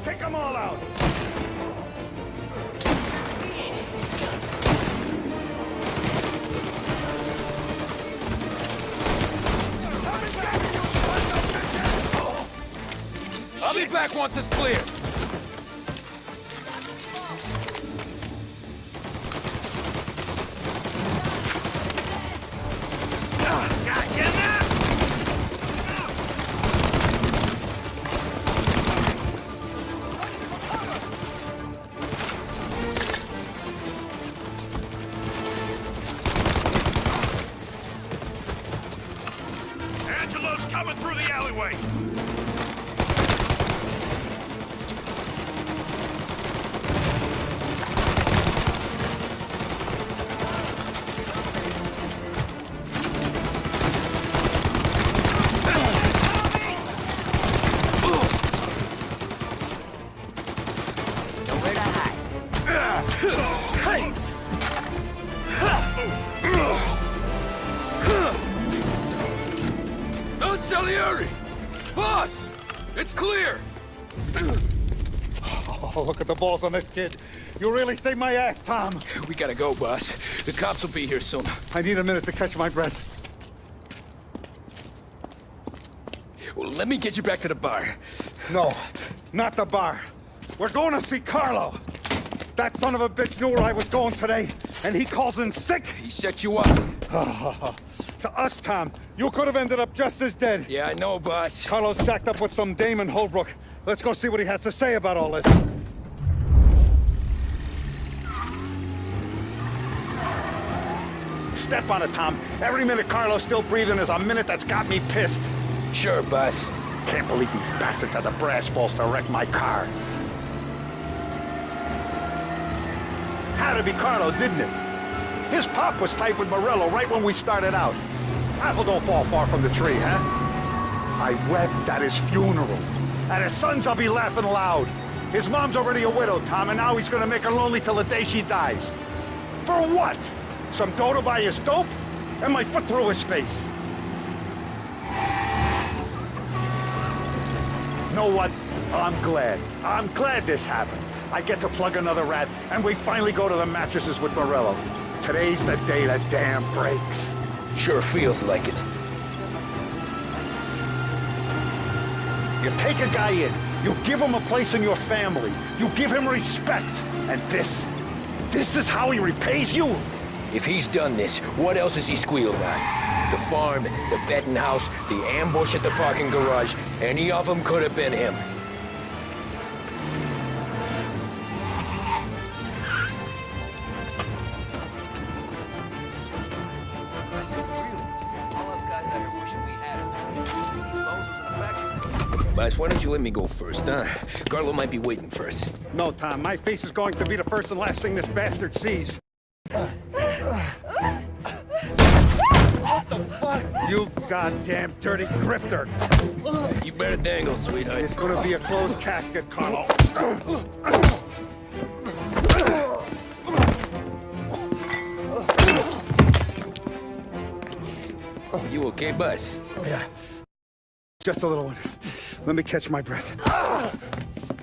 Take them all out. I'll be back once it's clear. Angelo's coming through the alleyway. Don Salieri! Boss! It's clear! Oh, look at the balls on this kid. You really saved my ass, Tom. We gotta go, boss. The cops will be here soon. I need a minute to catch my breath. Well, let me get you back to the bar. No, not the bar. We're going to see Carlo. That son of a bitch knew where I was going today, and he calls in sick. He set you up. To us, Tom, you could have ended up just as dead. Yeah, I know, boss. Carlo's shacked up with some dame in Holbrook. Let's go see what he has to say about all this. Step on it, Tom. Every minute Carlo's still breathing is a minute that's got me pissed. Sure, boss. Can't believe these bastards had the brass balls to wreck my car. Had to be Carlo, didn't it? His pop was tight with Morello right when we started out. Apple don't fall far from the tree, huh? I wept at his funeral. At his son's, I'll be laughing loud. His mom's already a widow, Tom, and now he's gonna make her lonely till the day she dies. For what? Some dough to buy his dope? And my foot through his face. Know what? I'm glad. I'm glad this happened. I get to plug another rat, and we finally go to the mattresses with Morello. Today's the day the dam breaks. Sure feels like it. You take a guy in, you give him a place in your family, you give him respect, and this is how he repays you? If he's done this, what else has he squealed on? The farm, the betting house, the ambush at the parking garage, any of them could have been him. Boss, why don't you let me go first, huh? Carlo might be waiting for us. No, Tom, my face is going to be the first and last thing this bastard sees. What the fuck? You goddamn dirty grifter. You better dangle, sweetheart. It's gonna be a closed casket, Carlo. You okay, boss? Yeah. Just a little one. Let me catch my breath.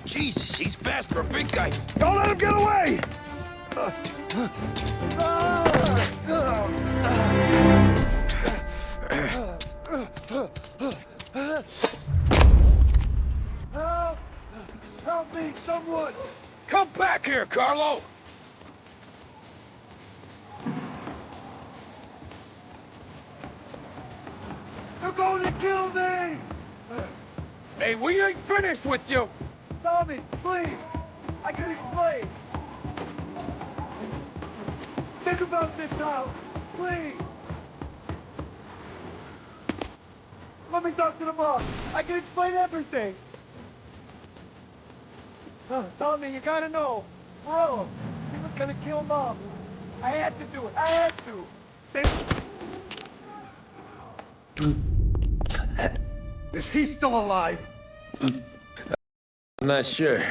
Jesus, he's fast for a big guy. Don't let him get away! Help! Help me, someone! Come back here, Carlo! They're going to kill me! Hey, we ain't finished with you! Tommy, please! I can explain! Think about this now, please! Let me talk to the boss! I can explain everything! Tommy, you gotta know! Bro, he was gonna kill Mom. I had to do it. I had to. Is he still alive? I'm not sure.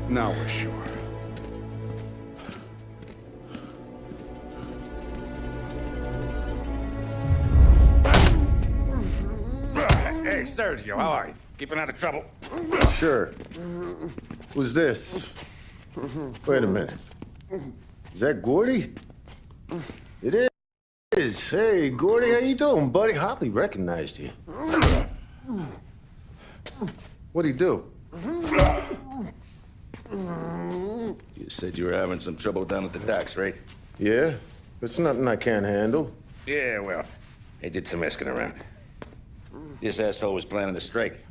Now we're sure. Hey, Sergio, how are you? Keeping out of trouble? Sure. Who's this? Wait a minute. Is that Gordy? It is. Hey, Gordy, how you doing, buddy? Hardly recognized you. What'd he do? You said you were having some trouble down at the docks, right? Yeah? It's nothing I can't handle. Yeah, well, I did some asking around. This asshole was planning a strike.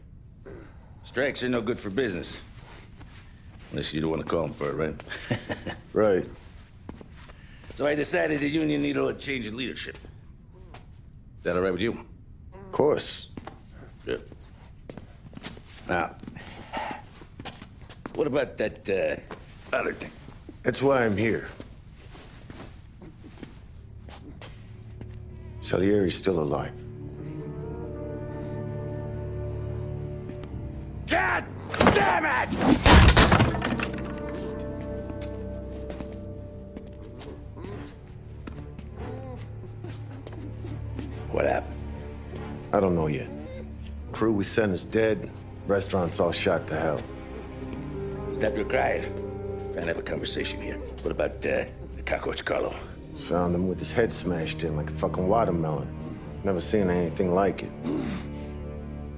Strikes are no good for business. Unless you don't want to call him for it, right? Right. So I decided the union needed a change in leadership. Is that all right with you? Of course. Good. Now, what about that, other thing? That's why I'm here. Salieri's still alive. God damn it! What happened? I don't know yet. Crew we sent is dead. Restaurant's all shot to hell. Stop your crying. Trying to have a conversation here. What about, the cockroach Carlo? Found him with his head smashed in like a fucking watermelon. Never seen anything like it.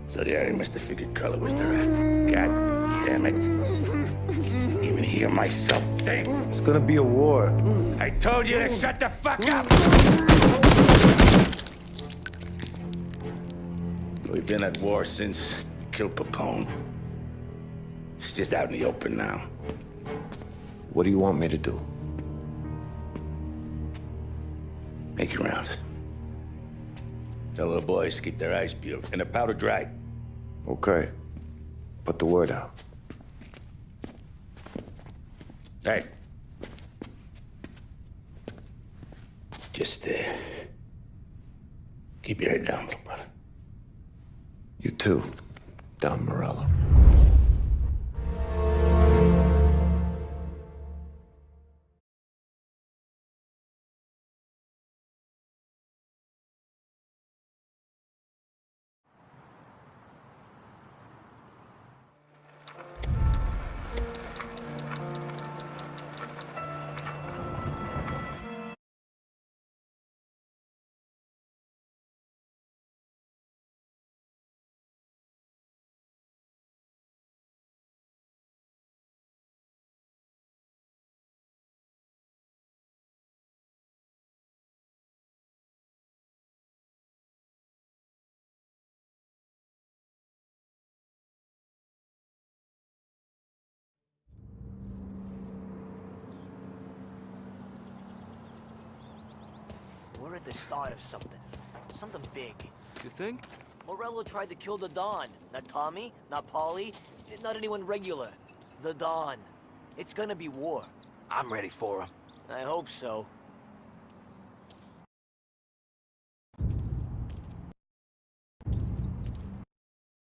So the area must have figured Carlo was the rat. God damn it. Even hear myself think. It's gonna be a war. I told you to shut the fuck up! We've been at war since we killed Papone. It's just out in the open now. What do you want me to do? Make your rounds. Tell little boys to keep their eyes peeled and their powder dry. Okay. Put the word out. Hey. Just, keep your head down, little brother. You too, Don Morello. We're at the start of something. Something big. You think? Morello tried to kill the Don. Not Tommy, not Paulie, not anyone regular. The Don. It's gonna be war. I'm ready for him. I hope so.